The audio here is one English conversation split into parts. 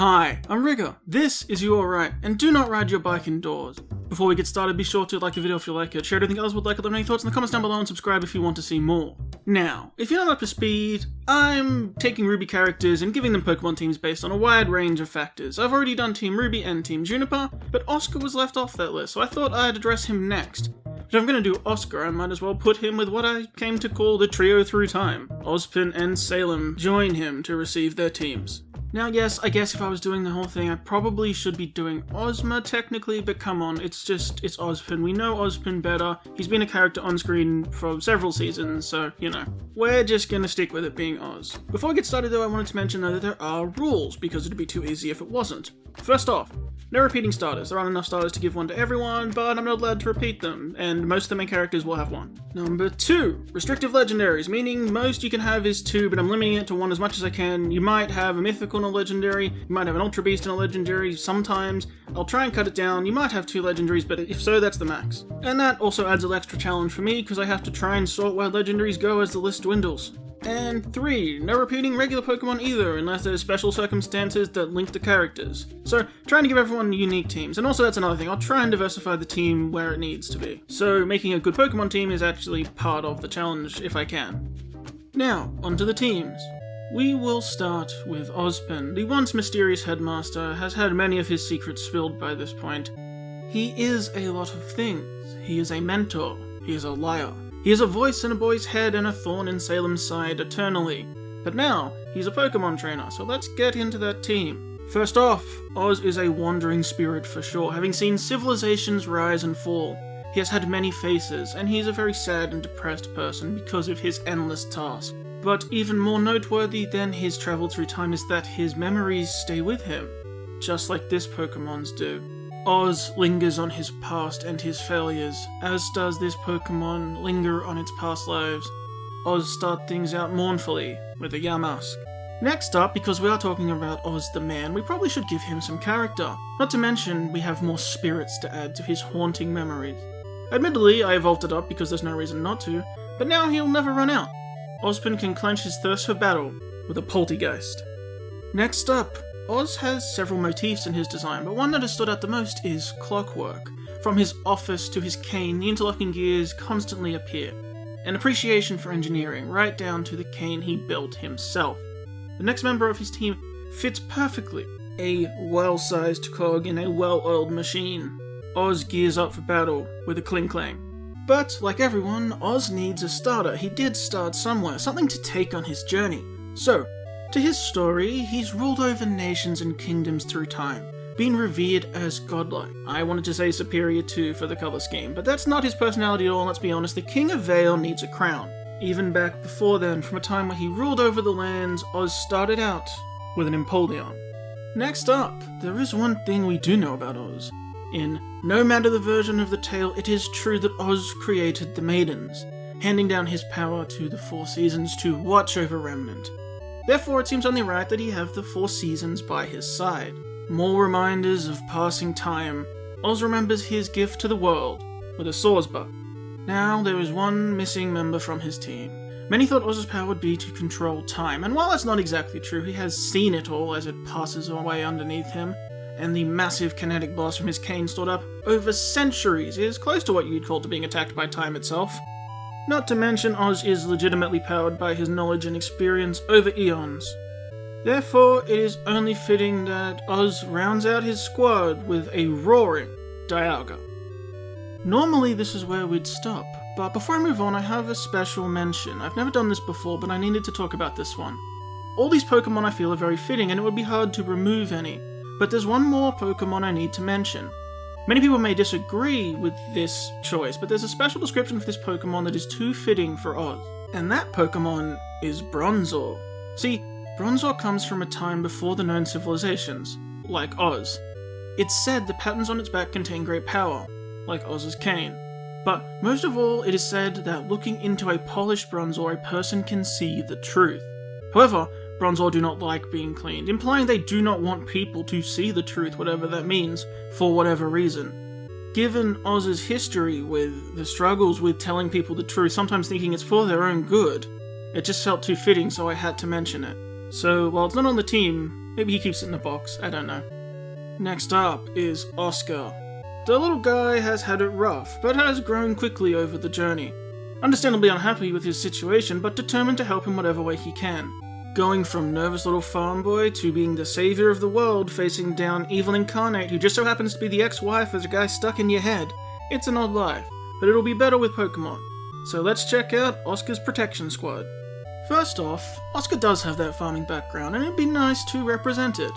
Hi, I'm Rigger. This is You Alright, and do not ride your bike indoors. Before we get started, be sure to like the video if you like it, share anything others would like it, let me know any thoughts in the comments down below, and subscribe if you want to see more. Now, if you're not up to speed, I'm taking Ruby characters and giving them Pokemon teams based on a wide range of factors. I've already done Team Ruby and Team Juniper, but Oscar was left off that list, so I thought I'd address him next. If I'm going to do Oscar, I might as well put him with what I came to call the trio through time. Ozpin and Salem join him to receive their teams. Now yes, I guess if I was doing the whole thing, I probably should be doing Ozma technically, but come on, it's Ozpin. We know Ozpin better. He's been a character on screen for several seasons, so, you know. We're just gonna stick with it being Oz. Before we get started though, I wanted to mention though that there are rules, because it'd be too easy if it wasn't. First off, no repeating starters. There aren't enough starters to give one to everyone, but I'm not allowed to repeat them, and most of the main characters will have one. Number 2, restrictive legendaries, meaning most you can have is 2, but I'm limiting it to 1 as much as I can. You might have a mythical and a legendary, you might have an ultra beast and a legendary sometimes. I'll try and cut it down. You might have 2 legendaries, but if so, that's the max. And that also adds an extra challenge for me, because I have to try and sort where legendaries go as the list dwindles. And 3, no repeating regular Pokemon either, unless there's special circumstances that link the characters. So, trying to give everyone unique teams. And also that's another thing, I'll try and diversify the team where it needs to be. So, making a good Pokemon team is actually part of the challenge, if I can. Now, onto the teams. We will start with Ozpin. The once mysterious headmaster has had many of his secrets spilled by this point. He is a lot of things. He is a mentor. He is a liar. He is a voice in a boy's head and a thorn in Salem's side eternally. But now, he's a Pokemon trainer, so let's get into that team. First off, Oz is a wandering spirit for sure, having seen civilizations rise and fall. He has had many faces, and he is a very sad and depressed person because of his endless task. But even more noteworthy than his travel through time is that his memories stay with him, just like this Pokemon's do. Oz lingers on his past and his failures, as does this Pokemon linger on its past lives. Oz starts things out mournfully with a Yamask. Next up, because we are talking about Oz the man, we probably should give him some character. Not to mention, we have more spirits to add to his haunting memories. Admittedly, I evolved it up because there's no reason not to, but now he'll never run out. Ozpin can clench his thirst for battle with a Poltergeist. Next up, Oz has several motifs in his design, but one that has stood out the most is clockwork. From his office to his cane, the interlocking gears constantly appear. An appreciation for engineering, right down to the cane he built himself. The next member of his team fits perfectly. A well-sized cog in a well-oiled machine. Oz gears up for battle with a Kling Klang. But, like everyone, Oz needs a starter. He did start somewhere, something to take on his journey. So, to his story, he's ruled over nations and kingdoms through time, being revered as godlike. I wanted to say superior to for the color scheme, but that's not his personality at all, let's be honest. The King of Vale needs a crown. Even back before then, from a time where he ruled over the lands, Oz started out with an Empoleon. Next up, there is one thing we do know about Oz. In no matter the version of the tale, it is true that Oz created the Maidens, handing down his power to the 4 seasons to watch over Remnant. Therefore, it seems only right that he have the 4 seasons by his side. More reminders of passing time. Oz remembers his gift to the world with a Sawsbuck. Now, there is one missing member from his team. Many thought Oz's power would be to control time, and while that's not exactly true, he has seen it all as it passes away underneath him, and the massive kinetic blast from his cane stored up over centuries is close to what you'd call to being attacked by time itself. Not to mention, Oz is legitimately powered by his knowledge and experience over eons. Therefore, it is only fitting that Oz rounds out his squad with a roaring Dialga. Normally this is where we'd stop, but before I move on I have a special mention. I've never done this before, but I needed to talk about this one. All these Pokemon I feel are very fitting, and it would be hard to remove any, but there's one more Pokemon I need to mention. Many people may disagree with this choice, but there's a special description for this Pokemon that is too fitting for Oz. And that Pokemon is Bronzor. See, Bronzor comes from a time before the known civilizations, like Oz. It's said the patterns on its back contain great power, like Oz's cane. But most of all, it is said that looking into a polished Bronzor, a person can see the truth. However, Bronzor do not like being cleaned, implying they do not want people to see the truth, whatever that means, for whatever reason. Given Oz's history with the struggles with telling people the truth, sometimes thinking it's for their own good, it just felt too fitting, so I had to mention it. So, while it's not on the team, Maybe he keeps it in a box, I don't know. Next up is Oscar. The little guy has had it rough, but has grown quickly over the journey. Understandably unhappy with his situation, but determined to help in whatever way he can. Going from nervous little farm boy to being the savior of the world, facing down evil incarnate who just so happens to be the ex-wife of a guy stuck in your head. It's an odd life, but it'll be better with Pokemon. So let's check out Oscar's protection squad. First off, Oscar does have that farming background, and it'd be nice to represent it.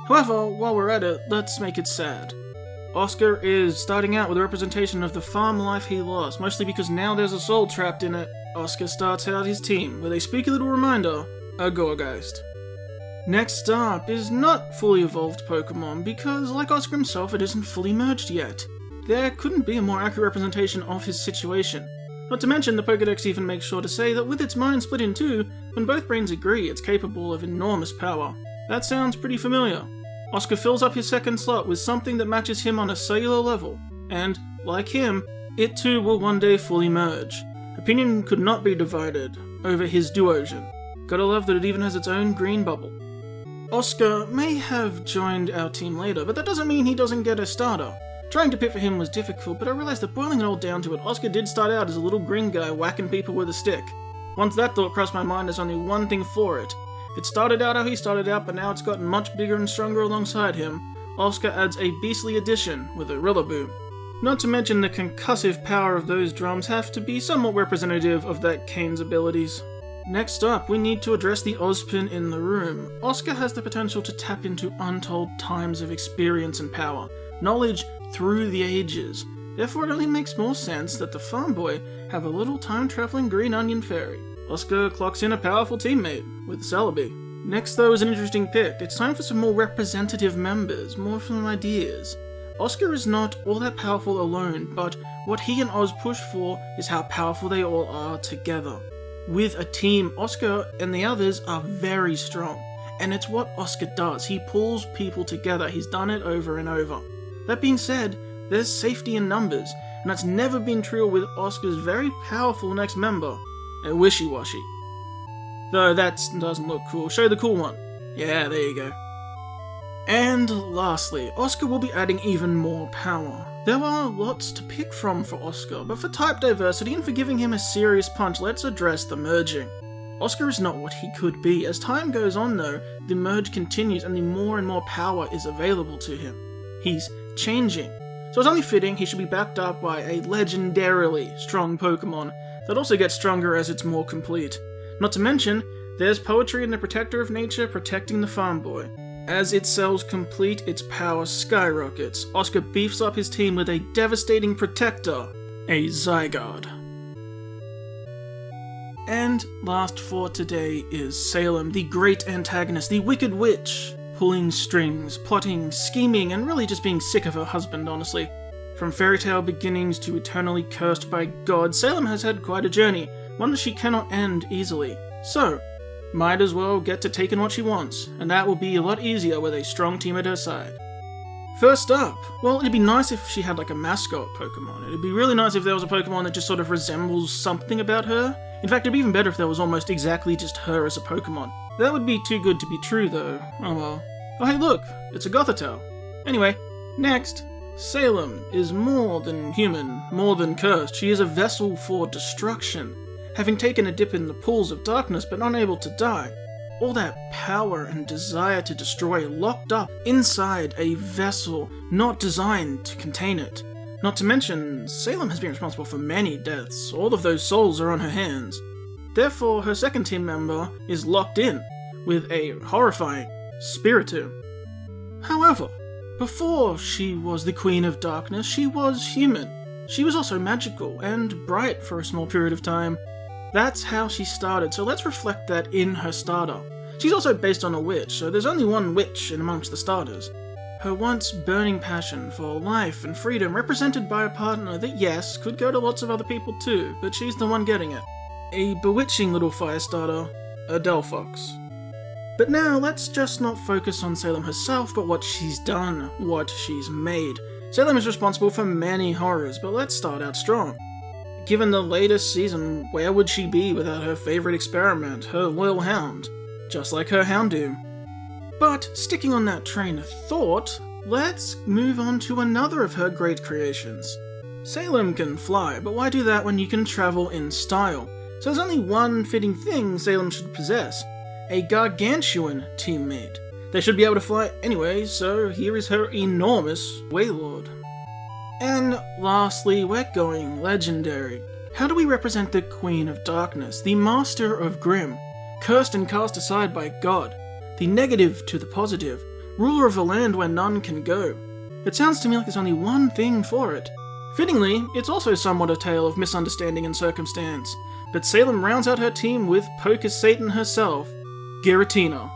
However, while we're at it, let's make it sad. Oscar is starting out with a representation of the farm life he lost, mostly because now there's a soul trapped in it. Oscar starts out his team with a spooky little reminder, a Gourgeist. Next up is not fully evolved Pokemon, because like Oscar himself, it isn't fully merged yet. There couldn't be a more accurate representation of his situation. Not to mention, the Pokédex even makes sure to say that with its mind split in two, when both brains agree, it's capable of enormous power. That sounds pretty familiar. Oscar fills up his second slot with something that matches him on a cellular level, and, like him, it too will one day fully merge. Opinion could not be divided over his Duosion. Gotta love that it even has its own green bubble. Oscar may have joined our team later, but that doesn't mean he doesn't get a starter. Trying to pick for him was difficult, but I realised that boiling it all down to it, Oscar did start out as a little green guy whacking people with a stick. Once that thought crossed my mind, there's only one thing for it. It started out how he started out, but now it's gotten much bigger and stronger alongside him. Oscar adds a beastly addition with a Rillaboom. Not to mention the concussive power of those drums have to be somewhat representative of that Cane's abilities. Next up, we need to address the Ozpin in the room. Oscar has the potential to tap into untold times of experience and power, knowledge through the ages. Therefore, it only makes more sense that the farm boy have a little time-traveling green onion fairy. Oscar clocks in a powerful teammate with Celebi. Next, though, is an interesting pick. It's time for some more representative members, more from ideas. Oscar is not all that powerful alone, but what he and Oz push for is how powerful they all are together. With a team, Oscar and the others are very strong, and it's what Oscar does. He pulls people together. He's done it over and over. That being said, there's safety in numbers, and that's never been true with Oscar's very powerful next member, a Wishy-Washy. Though that doesn't look cool. Show the cool one. Yeah, there you go. And lastly, Oscar will be adding even more power. There are lots to pick from for Oscar, but for type diversity and for giving him a serious punch, let's address the merging. Oscar is not what he could be. As time goes on though, the merge continues and the more and more power is available to him. He's changing. So it's only fitting he should be backed up by a legendarily strong Pokemon that also gets stronger as it's more complete. Not to mention, there's poetry in the Protector of Nature protecting the farm boy. As its cells complete, its power skyrockets. Oscar beefs up his team with a devastating protector, a Zygarde. And last for today is Salem, the great antagonist, the Wicked Witch, pulling strings, plotting, scheming, and really just being sick of her husband, honestly. From fairy tale beginnings to eternally cursed by God, Salem has had quite a journey, one that she cannot end easily. So, might as well get to taking what she wants, and that will be a lot easier with a strong team at her side. First up, well, it'd be nice if she had like a mascot Pokemon. It'd be really nice if there was a Pokemon that just sort of resembles something about her. In fact, it'd be even better if there was almost exactly just her as a Pokemon. That would be too good to be true though. Oh well. Oh hey look, it's a Gothitelle. Anyway, next, Salem is more than human, more than cursed. She is a vessel for destruction. Having taken a dip in the pools of darkness but unable to die, all that power and desire to destroy locked up inside a vessel not designed to contain it. Not to mention, Salem has been responsible for many deaths. All of those souls are on her hands. Therefore, her second team member is locked in with a horrifying Spiritomb. However, before she was the Queen of Darkness, she was human. She was also magical and bright for a small period of time. That's how she started, so let's reflect that in her starter. She's also based on a witch, so there's only one witch in amongst the starters. Her once burning passion for life and freedom represented by a partner that, yes, could go to lots of other people too, but she's the one getting it. A bewitching little fire starter, a Delphox. But now, let's just not focus on Salem herself, but what she's done, what she's made. Salem is responsible for many horrors, but let's start out strong. Given the latest season, where would she be without her favourite experiment, her loyal hound? Just like her Houndoom. But sticking on that train of thought, let's move on to another of her great creations. Salem can fly, but why do that when you can travel in style? So there's only one fitting thing Salem should possess: a gargantuan teammate. They should be able to fly anyway, so here is her enormous Wailord. And lastly, we're going legendary. How do we represent the Queen of Darkness, the Master of Grimm, cursed and cast aside by God, the negative to the positive, ruler of a land where none can go? It sounds to me like there's only one thing for it. Fittingly, it's also somewhat a tale of misunderstanding and circumstance, but Salem rounds out her team with Poker Satan herself, Giratina.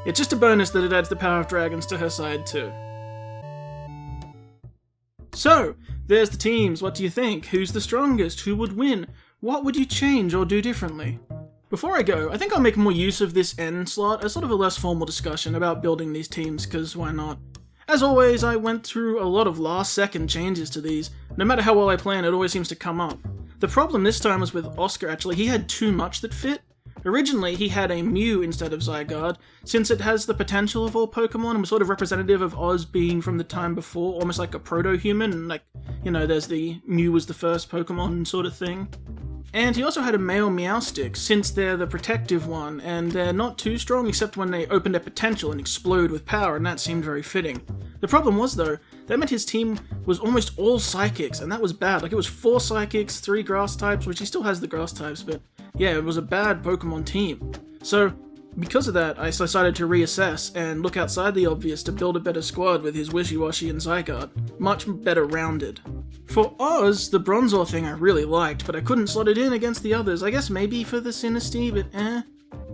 It's just a bonus that it adds the power of dragons to her side too. So, there's the teams. What do you think? Who's the strongest? Who would win? What would you change or do differently? Before I go, I think I'll make more use of this end slot as sort of a less formal discussion about building these teams, because why not? As always, I went through a lot of last-second changes to these. No matter how well I plan, it always seems to come up. The problem this time was with Oscar, actually. He had too much that fit. Originally, he had a Mew instead of Zygarde, since it has the potential of all Pokemon and was sort of representative of Oz being from the time before, almost like a proto-human, and like, you know, there's the Mew was the first Pokemon sort of thing. And he also had a male Meowstic, since they're the protective one, and they're not too strong except when they open their potential and explode with power, and that seemed very fitting. The problem was, though, that meant his team was almost all Psychics, and that was bad. Like, it was 4 Psychics, 3 Grass types, which he still has the Grass types, but yeah, it was a bad Pokemon team. So, because of that, I decided to reassess and look outside the obvious to build a better squad with his Wishiwashi and Zygarde. Much better rounded. For Oz, the Bronzor thing I really liked, but I couldn't slot it in against the others. I guess maybe for the Sinistea, but eh.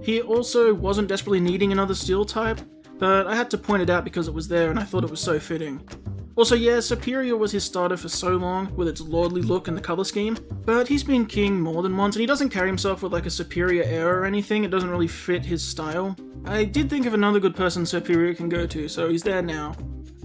He also wasn't desperately needing another Steel type, but I had to point it out because it was there and I thought it was so fitting. Also, yeah, Serperior was his starter for so long, with its lordly look and the colour scheme, but he's been king more than once, and he doesn't carry himself with like a superior air or anything. It doesn't really fit his style. I did think of another good person Serperior can go to, so he's there now.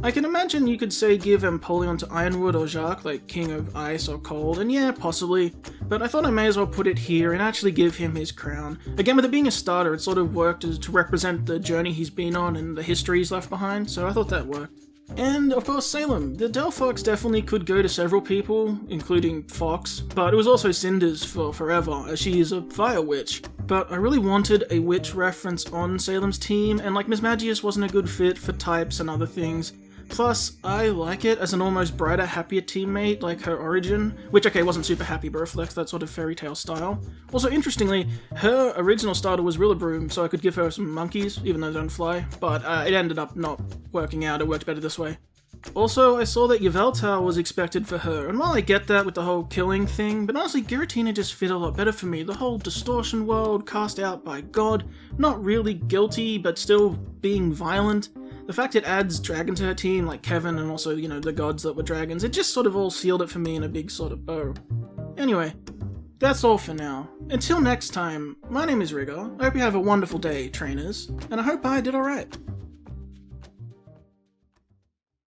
I can imagine you could say give Empoleon to Ironwood or Jacques, like King of Ice or Cold, and yeah, possibly, but I thought I may as well put it here and actually give him his crown. Again, with it being a starter, it sort of worked as to represent the journey he's been on and the history he's left behind, so I thought that worked. And, of course, Salem. The Delphox definitely could go to several people, including Fox, but it was also Cinders for forever, as she is a fire witch. But I really wanted a witch reference on Salem's team, and like Mismagius wasn't a good fit for types and other things. Plus, I like it as an almost brighter, happier teammate, like her origin, which, okay, wasn't super happy, but reflects that sort of fairy tale style. Also, interestingly, her original starter was Rillaboom, so I could give her some monkeys, even though they don't fly, but it ended up not working out. It worked better this way. Also, I saw that Yveltal was expected for her, and while I get that with the whole killing thing, but honestly, Giratina just fit a lot better for me. The whole distortion world, cast out by God, not really guilty, but still being violent. The fact it adds dragon to her team, like Kevin and also, you know, the gods that were dragons, it just sort of all sealed it for me in a big sort of bow. Anyway, that's all for now. Until next time, my name is Rigger. I hope you have a wonderful day, trainers, and I hope I did alright.